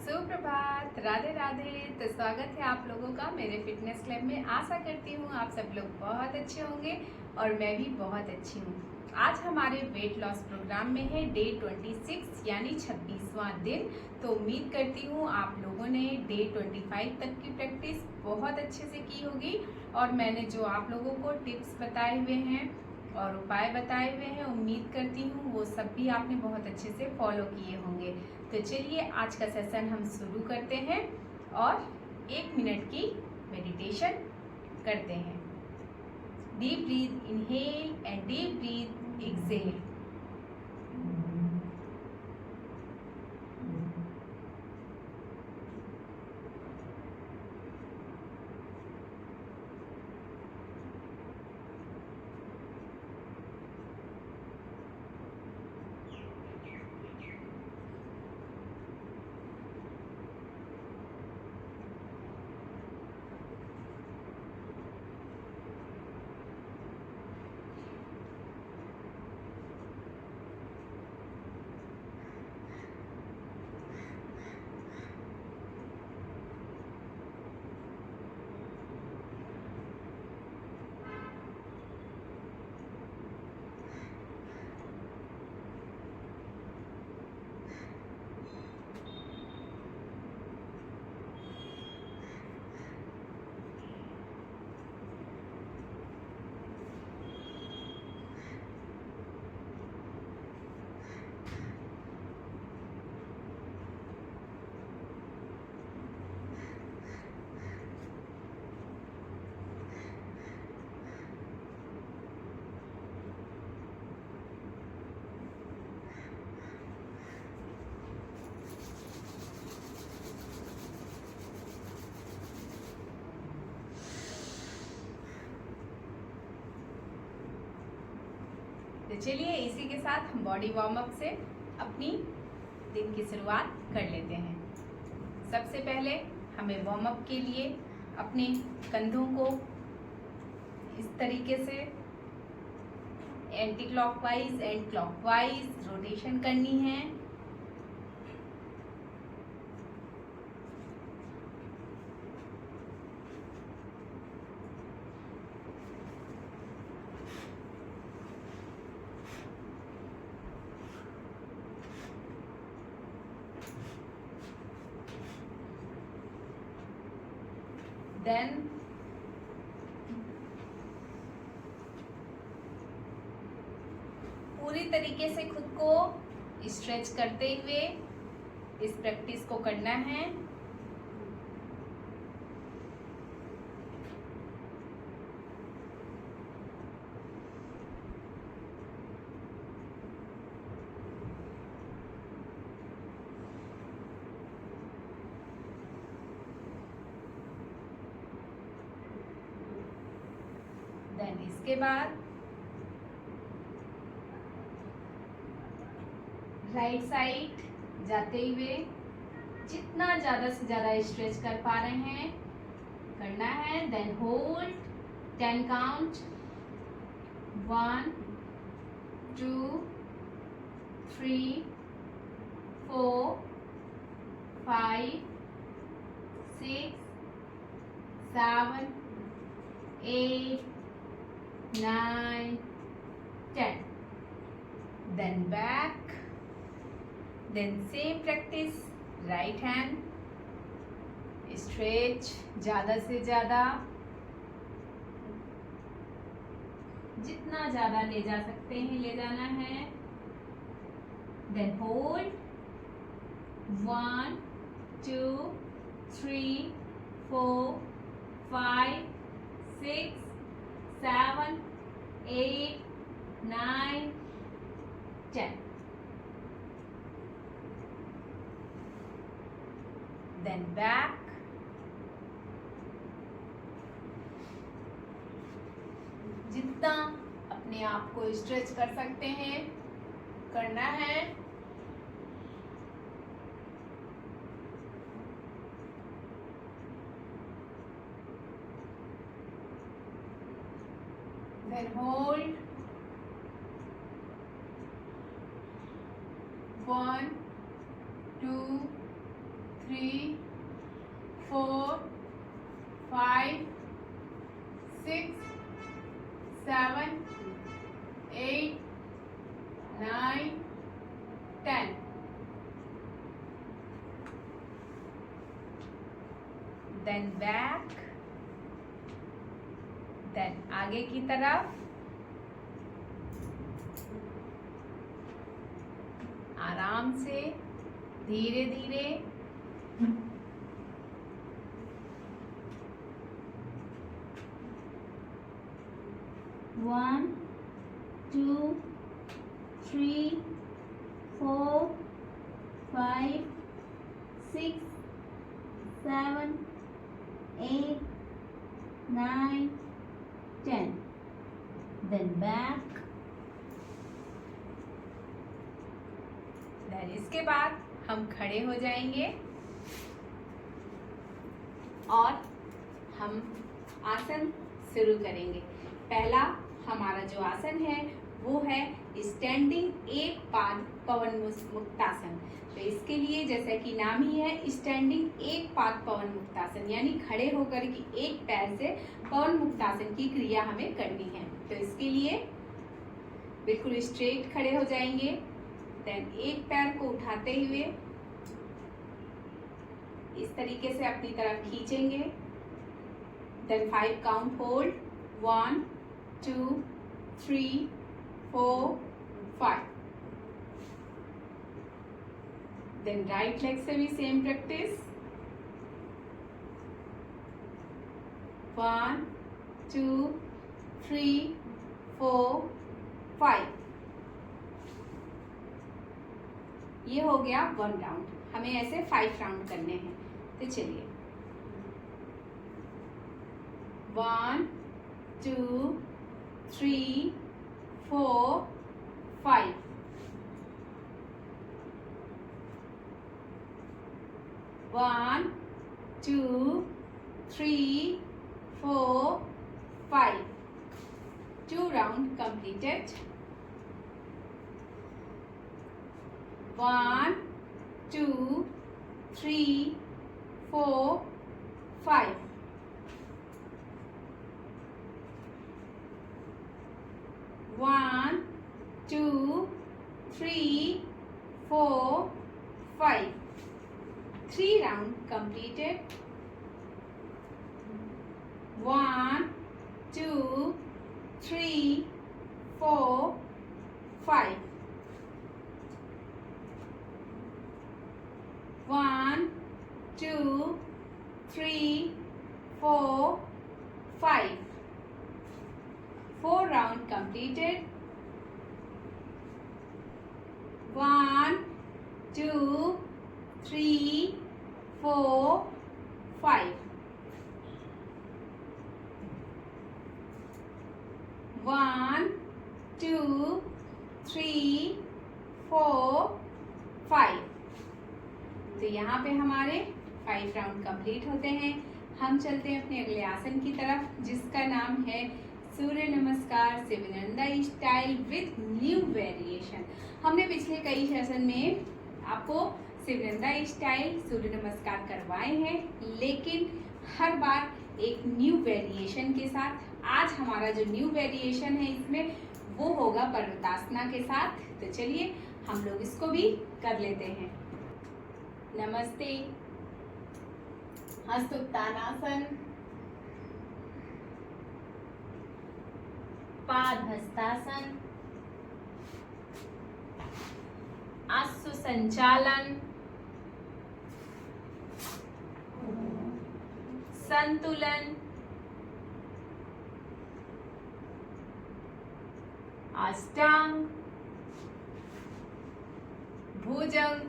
सुप्रभात, राधे राधे। तो स्वागत है आप लोगों का मेरे फिटनेस क्लब में। आशा करती हूँ आप सब लोग बहुत अच्छे होंगे और मैं भी बहुत अच्छी हूँ। आज हमारे वेट लॉस प्रोग्राम में है डे 26 यानी 26वां दिन। तो उम्मीद करती हूँ आप लोगों ने डे 25 तक की प्रैक्टिस बहुत अच्छे से की होगी और मैंने जो आप लोगों को टिप्स बताए हुए हैं और उपाय बताए हुए हैं, उम्मीद करती हूँ वो सब भी आपने बहुत अच्छे से फॉलो किए होंगे। तो चलिए आज का सेशन हम शुरू करते हैं और 1 मिनट की मेडिटेशन करते हैं। Deep breath inhale and deep breath exhale. तो चलिए इसी के साथ हम बॉडी वार्म अप से अपनी दिन की शुरुआत कर लेते हैं। सबसे पहले हमें वार्म अप के लिए अपने कंधों को इस तरीके से anti clockwise and clockwise rotation करनी है। देन पूरी तरीके से खुद को स्ट्रेच करते हुए इस प्रैक्टिस को करना है। देन इसके बाद राइट साइड जाते हुए जितना ज्यादा से ज्यादा स्ट्रेच कर पा रहे हैं करना है। Then hold 10 count 1 2 3 4 5 6 7 8 9 10. Then back. Then same practice. Right hand. Stretch ज़्यादा से ज़्यादा, जितना ज़्यादा ले जा सकते हैं ले जाना है। Then hold 1 2 3 4 5 6 7 8 9 10. Then back. जितना अपने आप को स्ट्रेच कर सकते हैं करना है। Then hold 1 2 3 4 5 6 7 8 9 10. Then back. Then आगे की तरफ. आराम से, धीरे धीरे. One, two, three, 4 5 6 7 8 9 10. Then back. Then इसके बाद हम खड़े हो जाएंगे और हम आसन शुरू करेंगे। पहला हमारा जो आसन है वो है स्टैंडिंग एक पाद पवन मुक्तासन। तो इसके लिए जैसा कि नाम ही है स्टैंडिंग एक पाद पवन मुक्तासन, यानी खड़े होकर के एक पैर से पवन मुक्तासन की क्रिया हमें करनी है। तो इसके लिए बिल्कुल स्ट्रेट खड़े हो जाएंगे। देन एक पैर को उठाते हुए इस तरीके से अपनी तरफ खींचेंगे। Then 5 count hold, 1 2 3 4 5. Then right leg से भी same practice, 1 2 3 4 5. ये हो गया 1 राउंड। हमें ऐसे 5 राउंड करने हैं। तो चलिए 1 2 3 4 5. 1 2 3 4 5. 2 round completed. 1 2 3 4 5. 1 2 3 4 5. 3 round completed. 1 2 3 4 5. 1 2 3 4 5. 4 round completed. 1 2 3 4 5. 1 2 3 4 5. तो यहाँ पे हमारे 5 राउंड कंप्लीट होते हैं। हम चलते हैं अपने अगले आसन की तरफ, जिसका नाम है सूर्य नमस्कार Shivnanda style with new variation. हमने पिछले कई सेशन में आपको शिवनंदा स्टाइल सूर्य नमस्कार करवाए हैं, लेकिन हर बार एक न्यू वेरिएशन के साथ। आज हमारा जो न्यू वेरिएशन है इसमें वो होगा पर्वतासना के साथ। तो चलिए हम लोग इसको भी कर लेते हैं। नमस्ते, हस्तोत्तानासन, पाद हस्तासन, आसु संचालन, संतुलन, अष्टांग, भुजंग,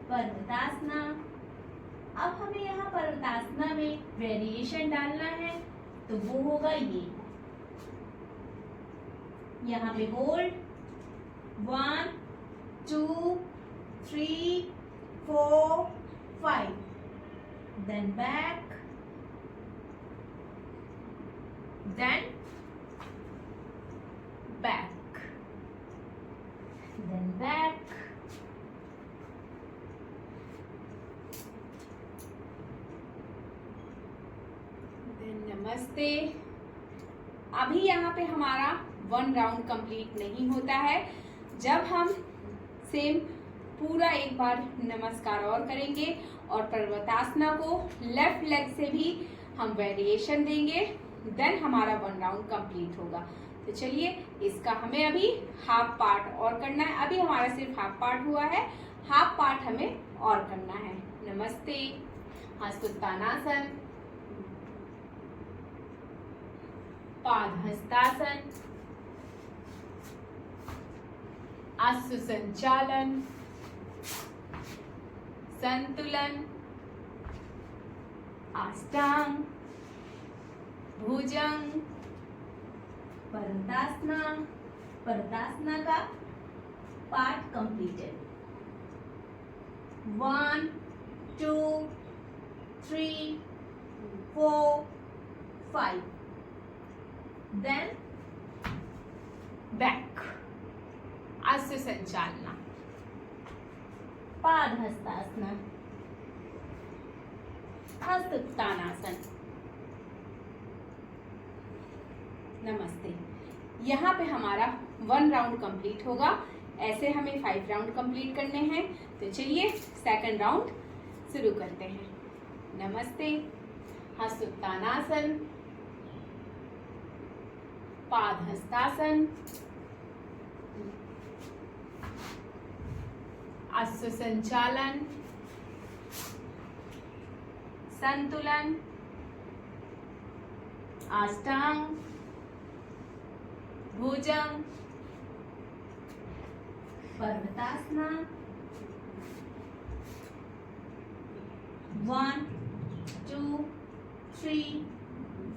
पर्वतासना। अब हमें यहाँ पर्वतासना में वेरिएशन डालना है, तो वो होगा ये। यहाँ पे hold 1 2 3 4 5. Then back, then back, then back, नमस्ते। अभी यहाँ पे हमारा 1 राउंड कंप्लीट नहीं होता है। जब हम सेम पूरा एक बार नमस्कार और करेंगे और पर्वतासना को लेफ्ट लेग से भी हम वेरिएशन देंगे, देन हमारा 1 राउंड कंप्लीट होगा। तो चलिए, इसका हमें अभी हाफ पार्ट और करना है। अभी हमारा सिर्फ हाफ पार्ट हुआ है, हाफ पार्ट हमें और करना है। नमस्ते, हस्तोत्तानासन, पादहस्तासन, अश्व संचालन, संतुलन, अष्टांग, भुजंग, पर्वतासना। पर्वतासना का पार्ट कंप्लीटेड। 1 2 3 4 5 देन बैक, अश्व संचालना, पादहस्तासना, हस्तोत्तानासन। नमस्ते। यहाँ पे हमारा 1 राउंड कंप्लीट होगा। ऐसे हमें 5 राउंड कंप्लीट करने हैं। तो चलिए, सेकंड राउंड शुरू करते हैं। नमस्ते, हस्तोत्तानासन, पादहस्तासन, अश्व संचालन, संतुलन, अष्टांग, भुजंग, पर्वतासना। 1 2 3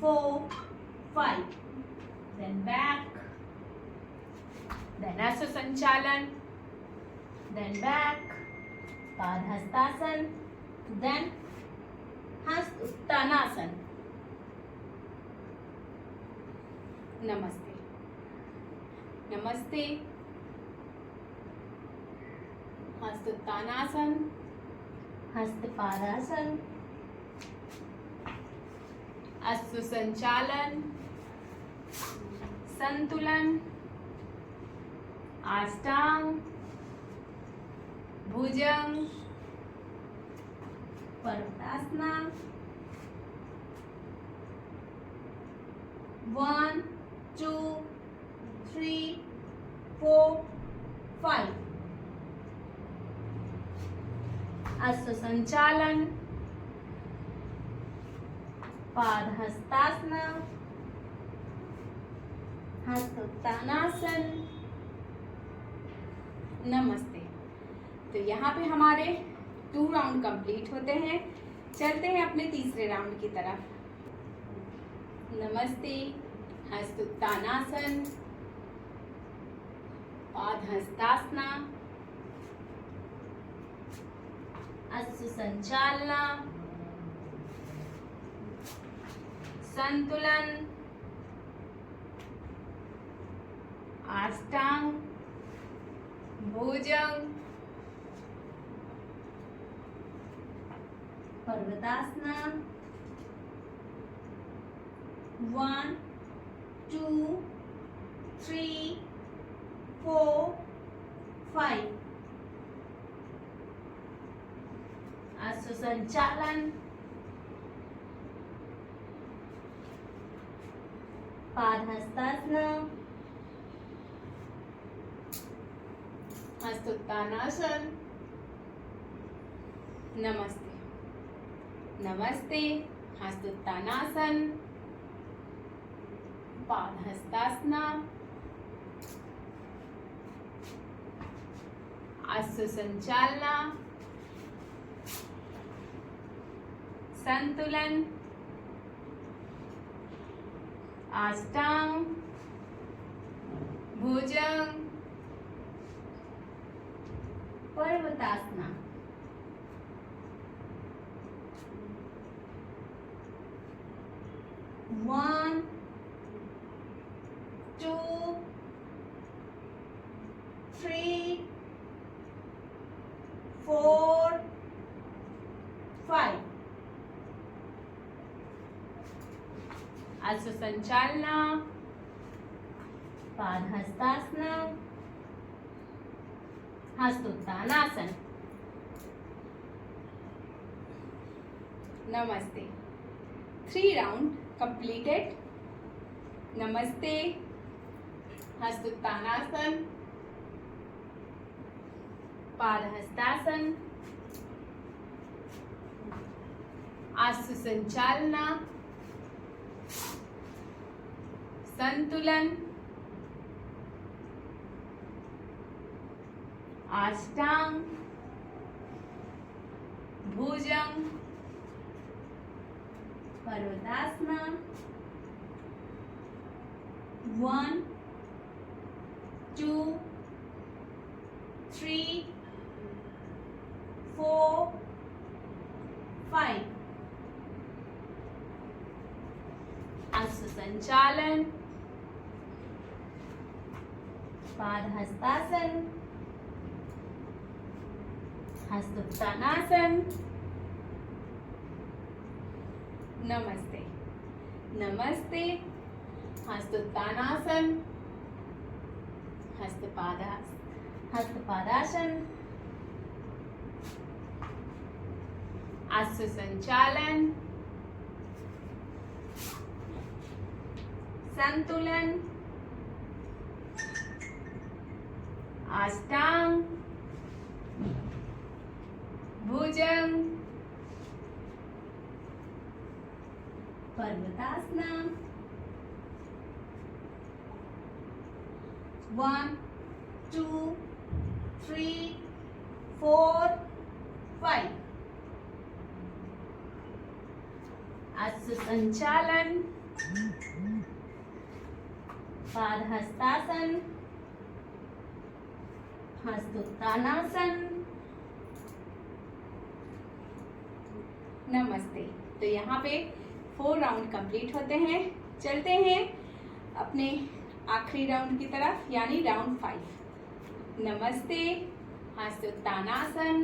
4 5 then back, then अश्व संचालन, then back, पादहस्तासन, then हस्तोत्तानासन। नमस्ते। नमस्ते, हस्तोत्तानासन, हस्तपादासन, अश्व संचालन, संतुलन, अष्टांग, भुजंग, पर्वतासना। 1 2 3 4 5 अश्व संचालन, पादहस्तासना, हस्तोत्तानासन। नमस्ते। तो यहाँ पे हमारे 2 राउंड कंप्लीट होते हैं। चलते हैं अपने तीसरे राउंड की तरफ। नमस्ते, हस्तोत्तानासन, पादहस्तासना, अश्व संचालना, संतुलन, अष्टांग, भुजंग, पर्वतासना। 1 2 3 4 5 अश्व संचालन, पादहस्तासना, हस्तोत्तानासन। नमस्ते। नमस्ते, हस्तोत्तानासन, पादहस्तासना, अश्व संचालना, संतुलन, अष्टांग, भुजंग, पर्वतासना। 1 2 3 4 5 अश्वसंचालना, पादहस्तासना, हस्तोत्तानासन। नमस्ते। 3 राउंड कंप्लीटेड। नमस्ते, हस्तोत्तानासन, पादहस्तासन, अश्वसंचालना, संतुलन, अष्टांग, भुजंग, पर्वतासना, 1 2 3 4 5। अश्वसंचालन, पादहस्तासन, हस्तोत्तानासन। नमस्ते, नमस्ते, हस्तोत्तानासन, हस्तपादासन, अश्वसंचालन, संतुलन, अष्टांग, भुजंग, पर्वतासना, 1 2 3 4 5। अश्वसंचालन, पादहस्तासन, हस्तोत्तानासन। नमस्ते। तो यहाँ पे 4 राउंड कंप्लीट होते हैं। चलते हैं अपने आखिरी राउंड की तरफ, यानी राउंड 5। नमस्ते, हस्तोत्तानासन,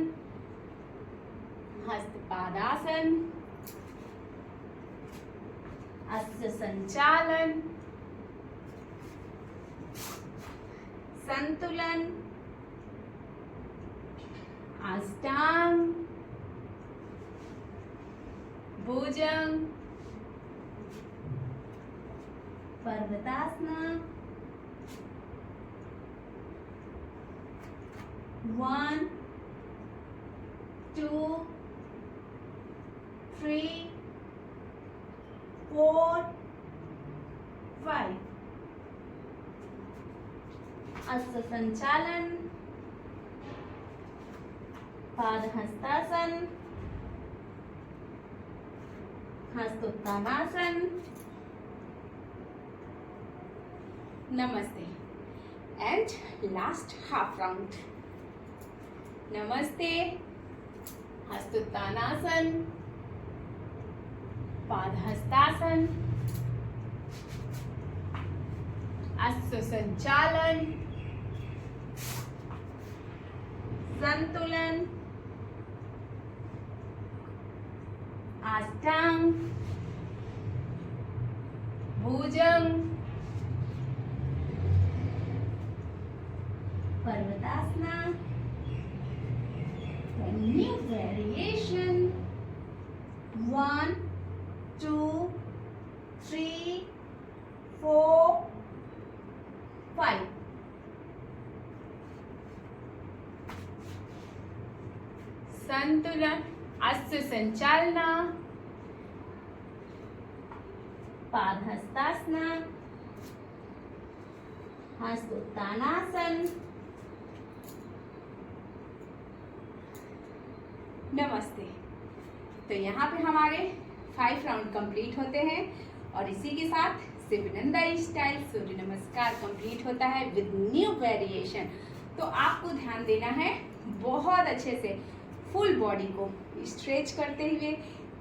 हस्तपादासन, अश्वसंचालन, संतुलन, अष्टांग, भुजंग, पर्वतासना, 1 2 3 4 5। अश्वसंचालन, पादहस्तासन, हस्तोत्तानासन। नमस्ते एंड लास्ट हाफ राउंड। नमस्ते, हस्तोत्तानासन, पादहस्तासन, अश्वसंचालन, संतुलन, अष्टांग, भुजंग, पर्वतासना, a new variation, 1 2 3 4 5। संतुलन, अश्वसंचालना, पादहस्तासना, हस्तोत्तानासन। नमस्ते। तो यहाँ पे हमारे 5 राउंड कंप्लीट होते हैं और इसी के साथ शिवनंदा स्टाइल सूर्य नमस्कार कंप्लीट होता है विद न्यू वेरिएशन। तो आपको ध्यान देना है, बहुत अच्छे से फुल बॉडी को स्ट्रेच करते हुए,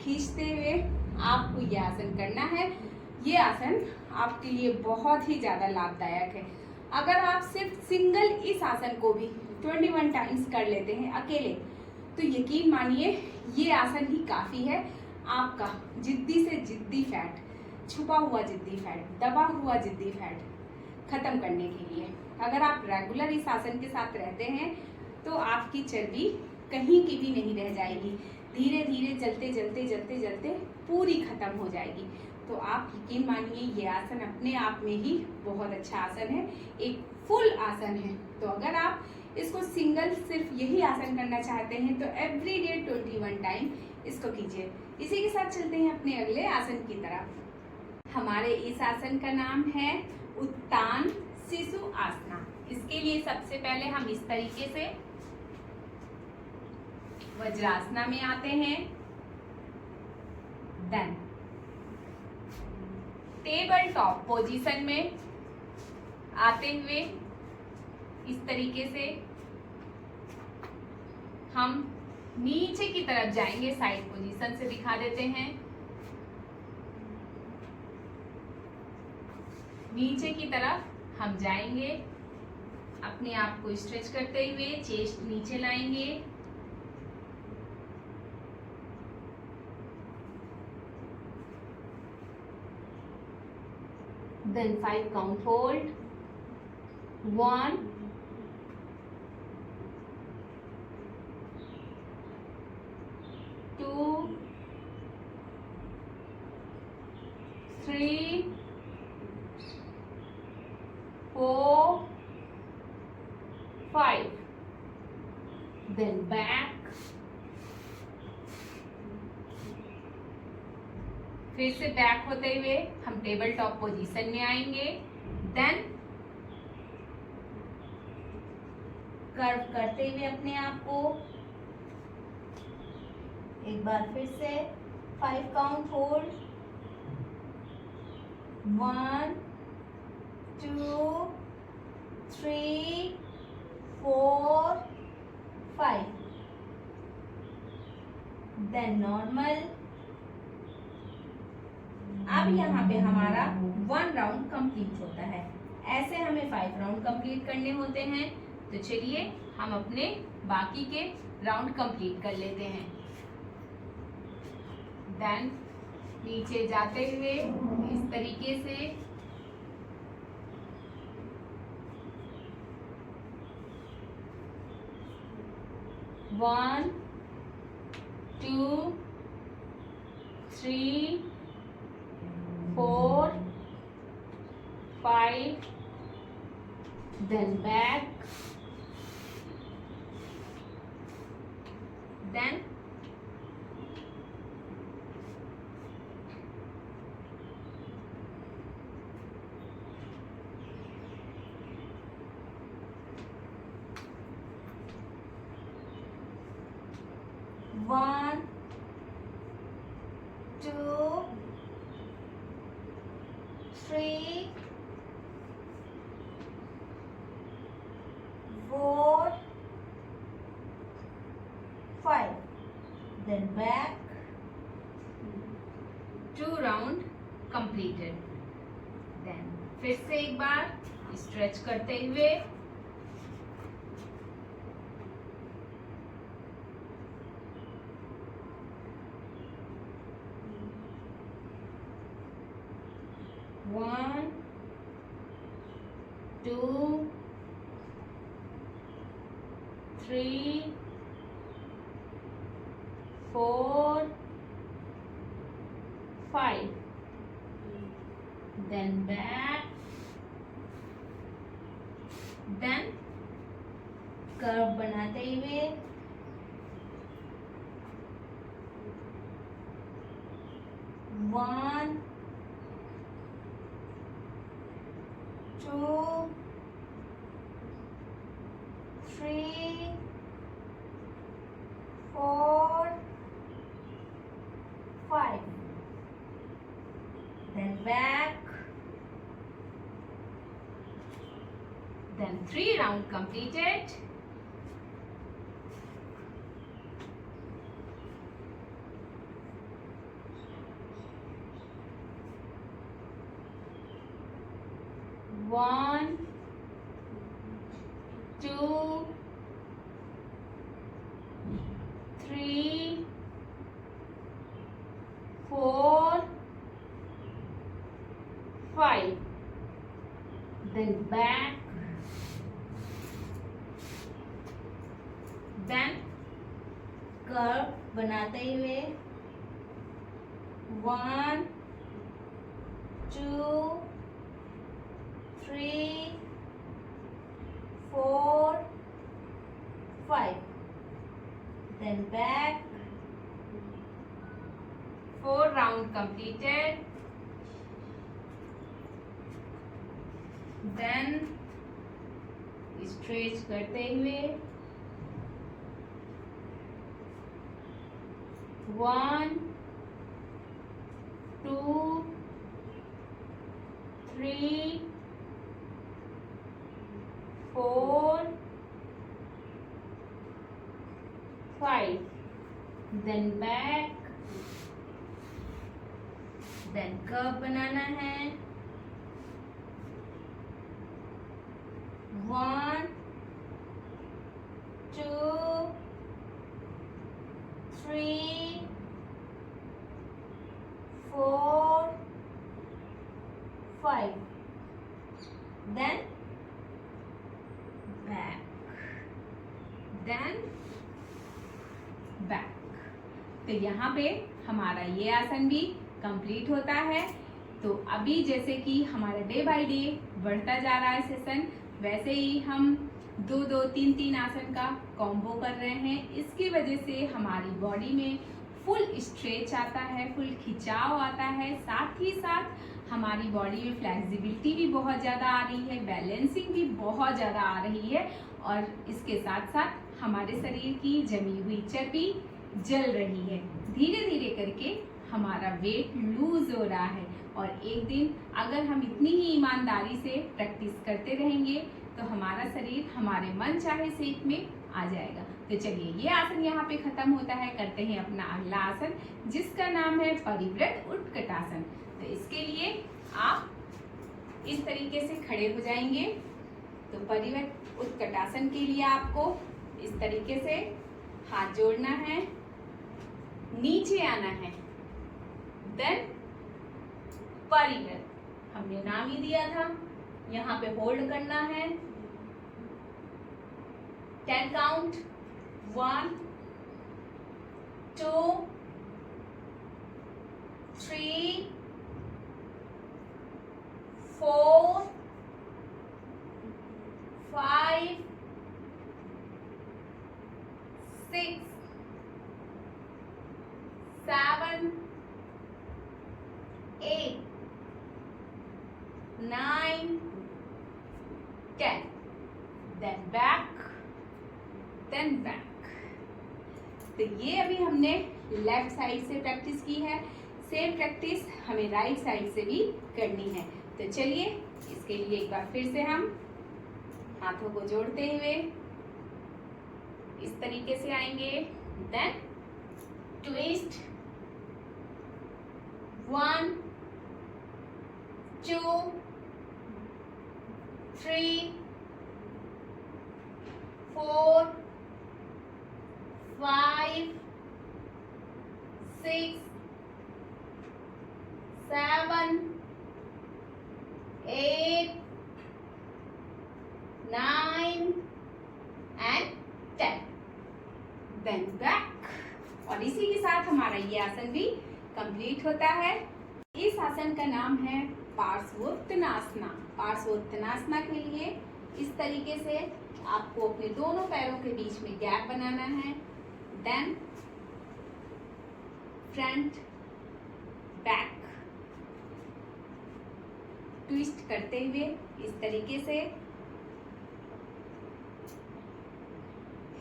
खींचते हुए आपको ये आसन करना है। ये आसन आपके लिए बहुत ही ज़्यादा लाभदायक है। अगर आप सिर्फ सिंगल इस आसन को भी 21 टाइम्स कर लेते हैं अकेले, तो यकीन मानिए ये आसन ही काफ़ी है आपका जिद्दी से जिद्दी फैट छुपा हुआ जिद्दी फैट, दबा हुआ जिद्दी फैट खत्म करने के लिए। अगर आप रेगुलर इस आसन के साथ रहते हैं तो आपकी चर्बी कहीं की भी नहीं रह जाएगी, धीरे धीरे जलते जलते जलते जलते पूरी खत्म हो जाएगी। तो आप यकीन मानिए ये आसन अपने आप में ही बहुत अच्छा आसन है, एक फुल आसन है। तो अगर आप इसको सिंगल सिर्फ यही आसन करना चाहते हैं तो एवरीडे 21 टाइम इसको कीजिए। इसी के साथ चलते हैं अपने अगले आसन की तरफ। हमारे इस आसन का नाम है उत्तान शिशु आसना। इसके लिए सबसे पहले हम इस तरीके से वज्रासना में आते हैं, देन टेबल टॉप पोजीशन में आते हुए इस तरीके से हम नीचे की तरफ जाएंगे, साइड पोजीशन से दिखा देते हैं। नीचे की तरफ हम जाएंगे, अपने आप को स्ट्रेच करते हुए चेस्ट नीचे लाएंगे, then 5 count hold, 1 2 3 4 5, then back, फिर से बैक होते हुए हम टेबल टॉप पोजीशन में आएंगे, देन कर्व करते हुए अपने आप को एक बार फिर से 5 काउंट होल्ड, 1 2 3 4 5, देन नॉर्मल। अब यहाँ पे हमारा 1 राउंड कंप्लीट होता है। ऐसे हमें 5 राउंड कंप्लीट करने होते हैं। तो चलिए हम अपने बाकी के राउंड कंप्लीट कर लेते हैं। देन नीचे जाते हुए इस तरीके से one 2 3 4 5, then back, then one 2 3 4 5, then back, 2 round completed. Then फिर से एक बार स्ट्रेच करते हुए one 2 3 4 5, then back, then curve बनाते हुए one 2 3 4 5, then back, then 3 round completed. One 2 3 4 then back, then curve बनाते हुए 1 2 3 4 5, then back, 4 round completed. Then stretch करते हुए 1 2 3 4 5, then back, then कर्व बनाना है 1 2 3 4 5, then back, then बैक। तो यहाँ पे हमारा ये आसन भी कंप्लीट होता है। तो अभी जैसे कि हमारा डे बाय डे बढ़ता जा रहा है सेशन, वैसे ही हम 2-2 3-3 आसन का कॉम्बो कर रहे हैं। इसकी वजह से हमारी बॉडी में फुल स्ट्रेच आता है, फुल खिंचाव आता है, साथ ही साथ हमारी बॉडी में फ्लेक्सिबिलिटी भी बहुत ज़्यादा आ रही है, बैलेंसिंग भी बहुत ज़्यादा आ रही है, और इसके साथ साथ हमारे शरीर की जमी हुई चर्बी जल रही है। धीरे धीरे करके हमारा वेट लूज हो रहा है, और एक दिन अगर हम इतनी ही ईमानदारी से प्रैक्टिस करते रहेंगे तो हमारा शरीर हमारे मन चाहे शेप में आ जाएगा। तो चलिए, ये आसन यहाँ पे खत्म होता है। करते हैं अपना अगला आसन, जिसका नाम है परिव्रत उत्कटासन। तो इसके लिए आप इस तरीके से खड़े हो जाएंगे। तो परिव्रत उत्कटासन के लिए आपको इस तरीके से हाथ जोड़ना है, नीचे आना है, देन परिव्रत, हमने नाम ही दिया था। यहाँ पे होल्ड करना है 10 count, 1 2 3 4 5 6 7 8 9 10, then back, then back. तो ये अभी हमने लेफ्ट साइड से प्रैक्टिस की है। सेम प्रैक्टिस हमें राइट साइड से भी करनी है। तो चलिए, इसके लिए एक बार फिर से हम हाथों को जोड़ते हुए इस तरीके से आएंगे, then twist 1 2 3 4 5 6 7 8 9 and 10, then back. और इसी के साथ हमारा ये आसन भी कंप्लीट होता है। इस आसन का नाम है पार्श्वोत्तानासना। पार्श्वोत्तानासना के लिए इस तरीके से आपको अपने दोनों पैरों के बीच में गैप बनाना है, देन फ्रंट बैक ट्विस्ट करते हुए इस तरीके से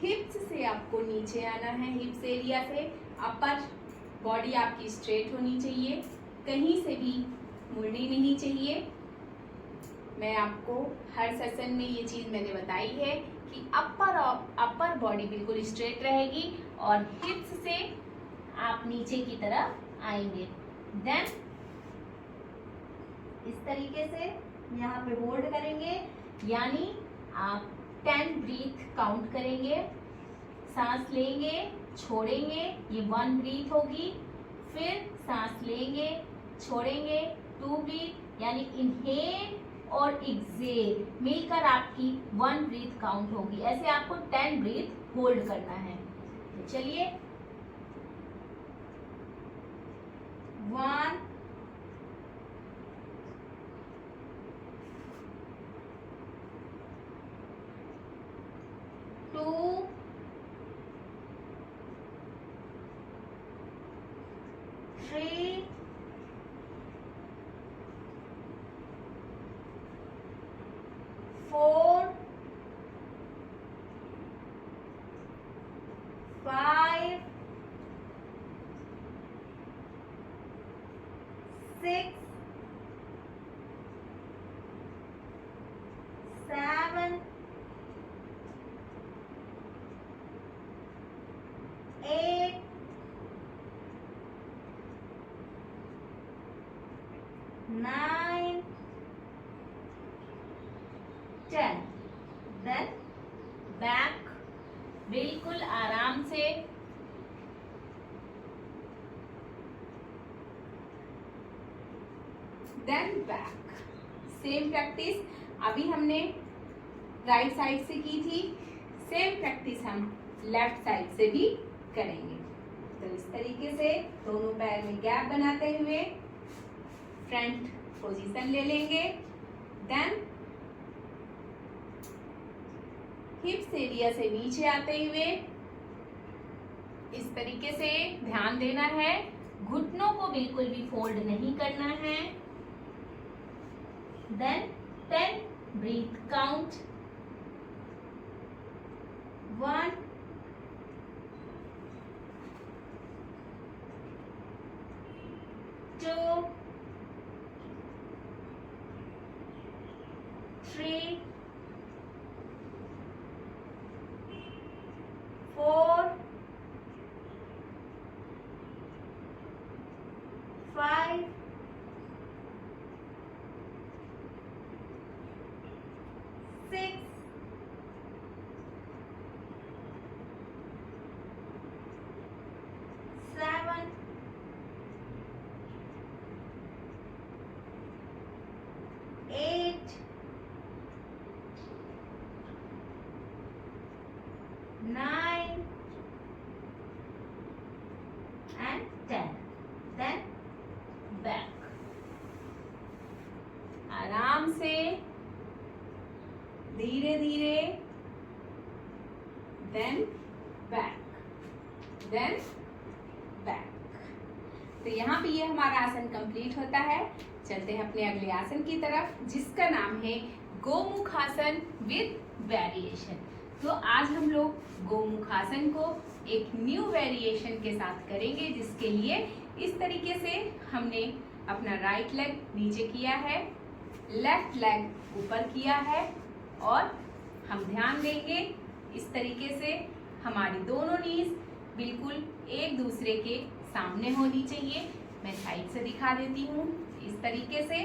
हिप्स से आपको नीचे आना है। हिप्स एरिया से अपर बॉडी आपकी स्ट्रेट होनी चाहिए, कहीं से भी मुड़नी नहीं चाहिए। मैं आपको हर सेशन में ये चीज़ मैंने बताई है कि अपर बॉडी बिल्कुल स्ट्रेट रहेगी और हिप्स से आप नीचे की तरफ आएंगे। देन इस तरीके से यहाँ पे होल्ड करेंगे, यानी आप 10 ब्रीथ काउंट करेंगे। सांस लेंगे, छोड़ेंगे, ये 1 ब्रीथ होगी। फिर सांस लेंगे, छोड़ेंगे, 2 ब्रीथ, यानी इनहेल और एक्सेल मिलकर आपकी 1 ब्रीथ काउंट होगी। ऐसे आपको 10 ब्रीथ होल्ड करना है। तो चलिए 1 2 3 4 5 6 7 8 9 10। देन बैक, बिल्कुल आराम से। Then back. सेम प्रैक्टिस अभी हमने राइट साइड से की थी, सेम प्रैक्टिस हम लेफ्ट साइड से भी करेंगे। तो इस तरीके से दोनों पैर में गैप बनाते हुए फ्रंट पोजीशन ले लेंगे। देन हिप्स एरिया से नीचे आते हुए इस तरीके से ध्यान देना है, घुटनों को बिल्कुल भी फोल्ड नहीं करना है। Then 10 breath count. 1 2 3 4 5 6 7 8 9 and 10। Then back। आराम से धीरे धीरे। Then back, then back. तो यहाँ पे ये हमारा आसन कंप्लीट होता है। चलते हैं अपने अगले आसन की तरफ, जिसका नाम है गोमुखासन विद वेरिएशन। तो आज हम लोग गोमुखासन को एक न्यू वेरिएशन के साथ करेंगे, जिसके लिए इस तरीके से हमने अपना राइट लेग नीचे किया है, लेफ्ट लेग ऊपर किया है, और हम ध्यान देंगे इस तरीके से हमारी दोनों नीज बिल्कुल एक दूसरे के सामने होनी चाहिए। मैं साइड से दिखा देती हूँ इस तरीके से।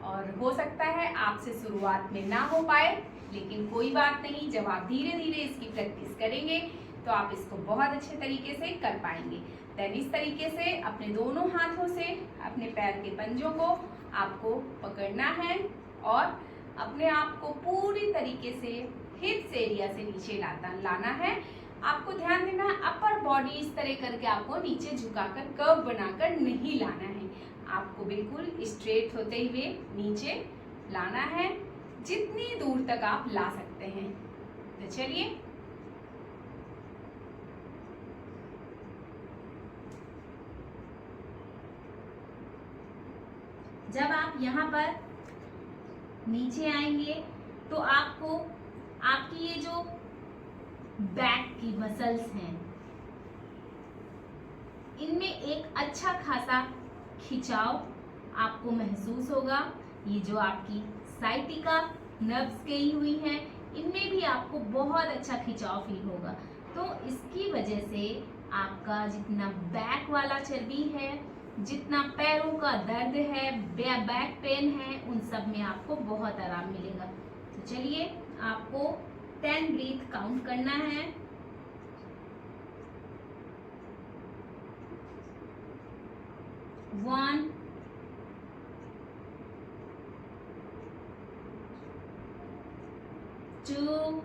और हो सकता है आपसे शुरुआत में ना हो पाए, लेकिन कोई बात नहीं, जब आप धीरे धीरे इसकी प्रैक्टिस करेंगे तो आप इसको बहुत अच्छे तरीके से कर पाएंगे। देन इस तरीके से अपने दोनों हाथों से अपने पैर के पंजों को आपको पकड़ना है और अपने आप को पूरी तरीके से हिप्स एरिया से नीचे लाना है। आपको ध्यान देना है, अपर बॉडी इस तरह करके आपको नीचे झुकाकर कर्व बनाकर नहीं लाना है, आपको बिल्कुल स्ट्रेट होते हुए नीचे लाना है, जितनी दूर तक आप ला सकते हैं। तो चलिए जब आप यहाँ पर नीचे आएंगे तो आपको आपकी ये जो बैक की मसल्स हैं, इनमें एक अच्छा खासा खिंचाव आपको महसूस होगा। ये जो आपकी साइटिका नर्व्स गई हुई हैं, इनमें भी आपको बहुत अच्छा खिंचाव फील होगा। तो इसकी वजह से आपका जितना बैक वाला चर्बी है, जितना पैरों का दर्द है, बैक पेन है, उन सब में आपको बहुत आराम मिलेगा। तो चलिए आपको 10 ब्रीथ काउंट करना है। 1 2,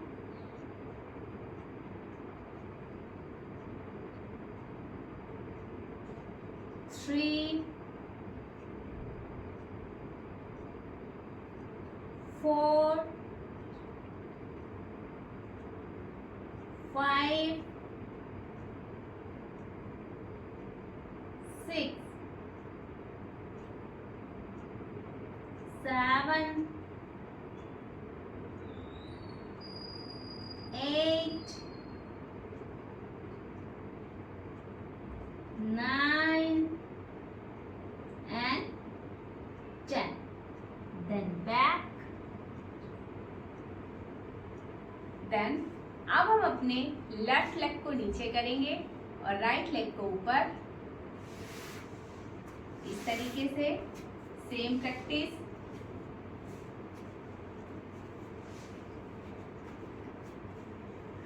3, 4, 5, 6, 7, 8, 9 and 10. Then back. देन अब हम अपने लेफ्ट लेग को नीचे करेंगे और राइट लेग को ऊपर, इस तरीके से सेम प्रैक्टिस।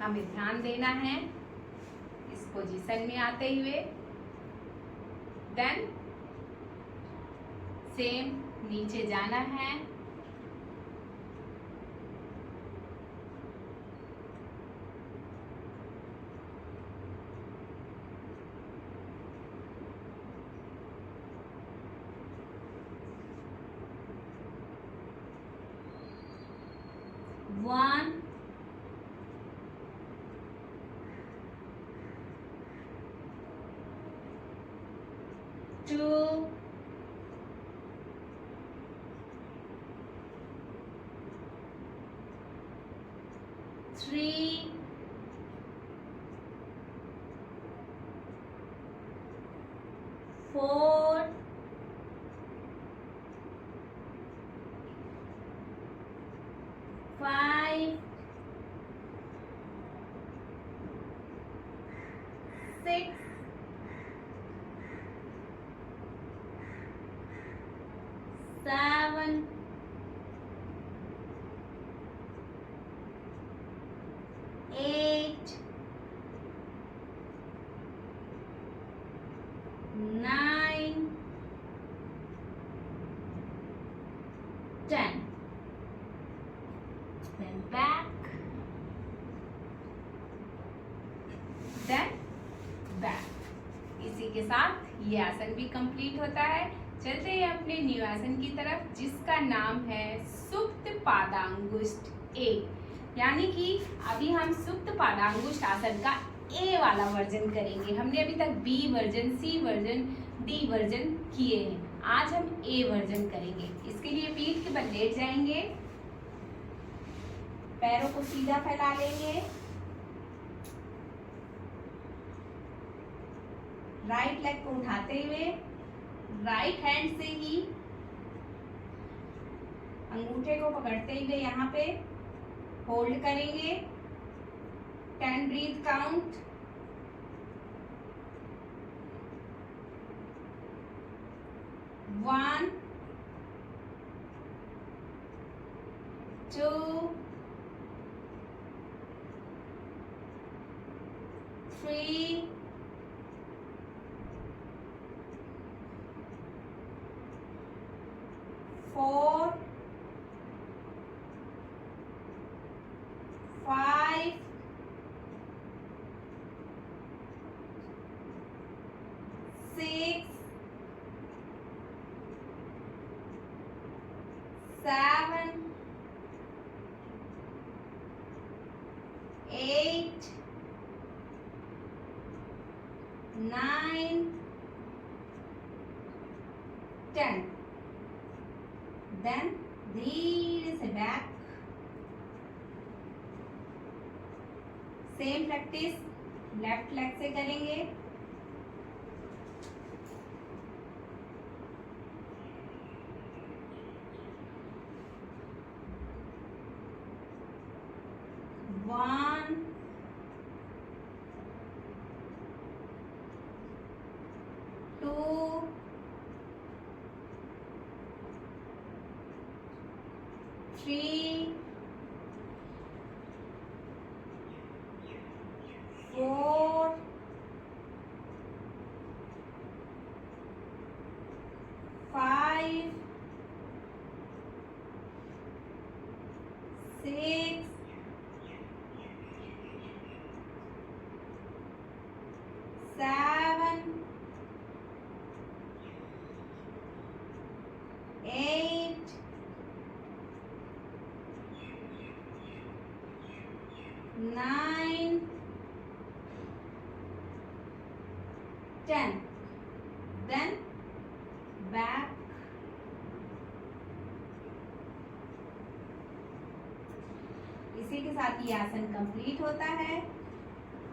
हमें ध्यान देना है इस पोजीशन में आते हुए। देन सेम नीचे जाना है। One, 2, 3, 4, 5, 6, 7, 8, 9, 10. Then back. Then back. इसी के साथ ये आसन भी कंप्लीट होता है। चलते हैं अपने न्यू आसन की तरफ, जिसका नाम है सुप्त पादांगुष्ठ ए। यानी कि अभी हम सुप्त पादांगुष्ठ आसन का ए वाला वर्जन करेंगे। हमने अभी तक बी वर्जन, सी वर्जन, डी वर्जन किए हैं। आज हम ए वर्जन करेंगे। इसके लिए पीठ के बल लेट जाएंगे, पैरों को सीधा फैला लेंगे, राइट लेग को उठाते हुए राइट हैंड से ही अंगूठे को पकड़ते हुए यहाँ पे होल्ड करेंगे। 10 ब्रीथ काउंट। 1, 2, 3, 4, 5, 6, 7, 8, 9, 10. देन धीरे से back. Same practice left leg से करेंगे। One, 2, 3, 4, 5, 6, 10, then back, इसी के साथ ये आसन कंप्लीट होता है।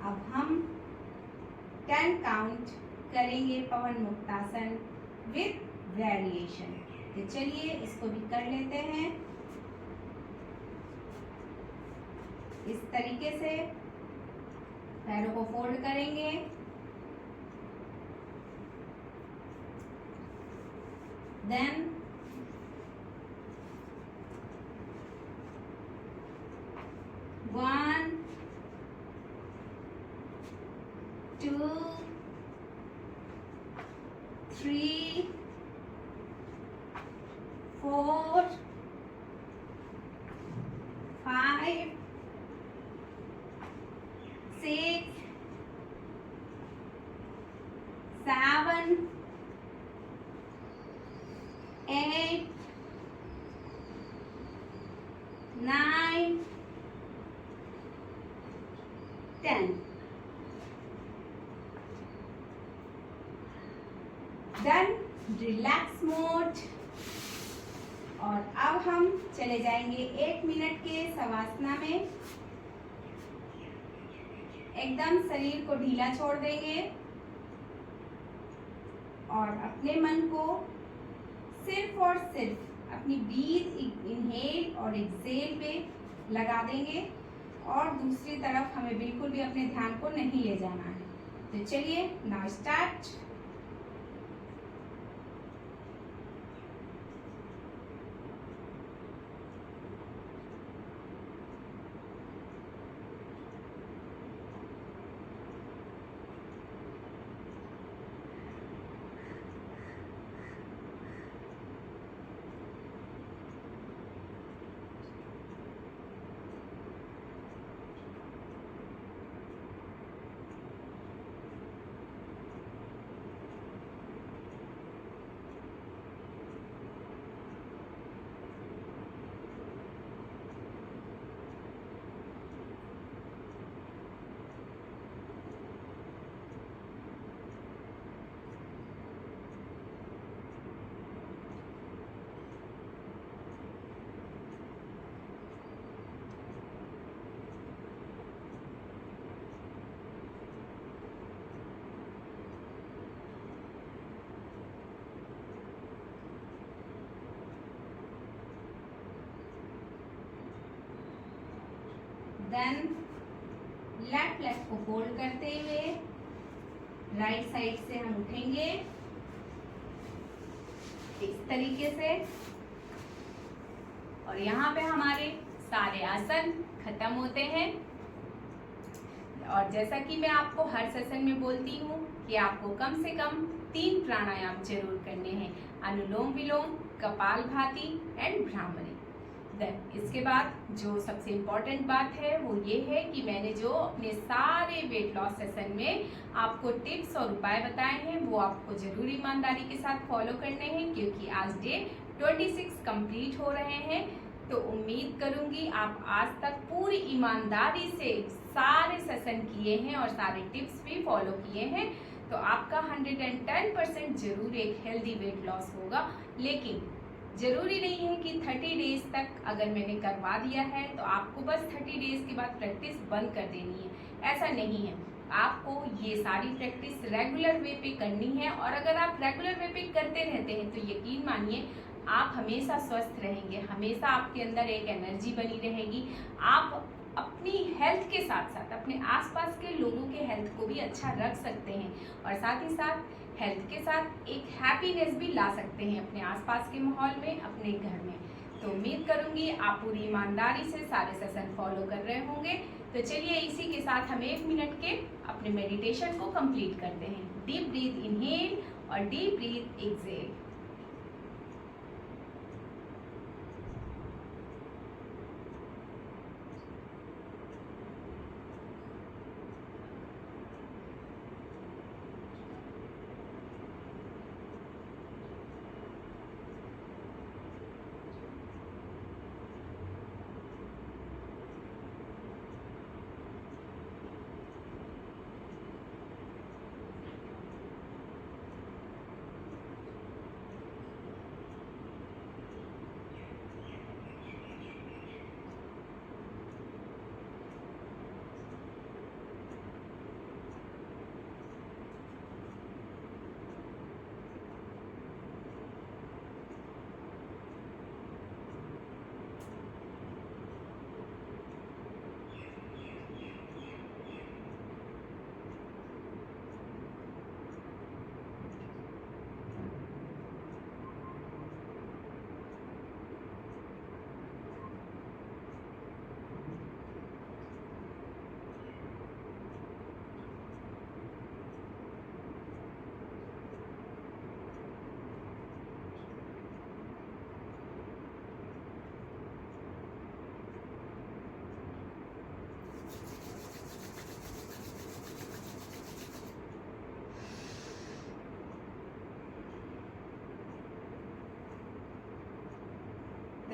अब हम 10 काउंट करेंगे पवन मुक्तासन विद वेरिएशन। तो चलिए इसको भी कर लेते हैं। इस तरीके से पैरों को फोल्ड करेंगे, then one, two, three, 4, 5, 6, 7, 8, 9, 10। Done. Relax mode. और अब हम चले जाएंगे 1 मिनट के शवासना में। एकदम शरीर को ढीला छोड़ देंगे और अपने मन को सिर्फ और सिर्फ अपनी ब्रीथ इनहेल और एक्सेल पे लगा देंगे और दूसरी तरफ हमें बिल्कुल भी अपने ध्यान को नहीं ले जाना है। तो चलिए now start. Then left leg को फोल्ड करते हुए राइट साइड से हम उठेंगे इस तरीके से और यहाँ पे हमारे सारे आसन खत्म होते हैं। और जैसा कि मैं आपको हर सेशन में बोलती हूँ कि आपको कम से कम 3 प्राणायाम जरूर करने हैं, अनुलोम विलोम, कपालभाति एंड भ्रामरी। इसके बाद जो सबसे इम्पोर्टेंट बात है वो ये है कि मैंने जो अपने सारे वेट लॉस सेशन में आपको टिप्स और उपाय बताए हैं वो आपको जरूर ईमानदारी के साथ फॉलो करने हैं, क्योंकि आज डे 26 कंप्लीट हो रहे हैं। तो उम्मीद करूंगी आप आज तक पूरी ईमानदारी से सारे सेशन किए हैं और सारे टिप्स भी फॉलो किए हैं। तो आपका 110% जरूर एक हेल्दी वेट लॉस होगा। लेकिन जरूरी नहीं है कि 30 डेज तक अगर मैंने करवा दिया है तो आपको बस 30 डेज के बाद प्रैक्टिस बंद कर देनी है। ऐसा नहीं है, आपको ये सारी प्रैक्टिस रेगुलर वे पे करनी है। और अगर आप रेगुलर वे पे करते रहते हैं तो यकीन मानिए आप हमेशा स्वस्थ रहेंगे, हमेशा आपके अंदर एक एनर्जी बनी रहेगी। आप अपनी हेल्थ के साथ साथ अपने आसपास के लोगों के हेल्थ को भी अच्छा रख सकते हैं और साथ ही साथ हेल्थ के साथ एक हैप्पीनेस भी ला सकते हैं अपने आसपास के माहौल में, अपने घर में। तो उम्मीद करूंगी आप पूरी ईमानदारी से सारे सेशन फॉलो कर रहे होंगे। तो चलिए इसी के साथ हम 1 मिनट के अपने मेडिटेशन को कंप्लीट करते हैं। डीप ब्रीथ इनहेल और डीप ब्रीथ एक्सहेल।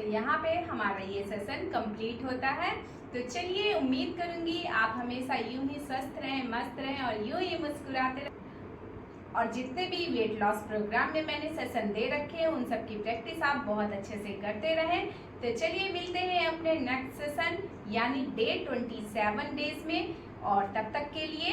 तो यहाँ पे हमारा ये सेशन कंप्लीट होता है। तो चलिए, उम्मीद करूंगी आप हमेशा यूं ही स्वस्थ रहें, मस्त रहें और यूं ही मुस्कुराते रहें। और जितने भी वेट लॉस प्रोग्राम में मैंने सेशन दे रखे हैं उन सब की प्रैक्टिस आप बहुत अच्छे से करते रहें। तो चलिए मिलते हैं अपने नेक्स्ट सेशन यानी डे 27 डेज में, और तब तक के लिए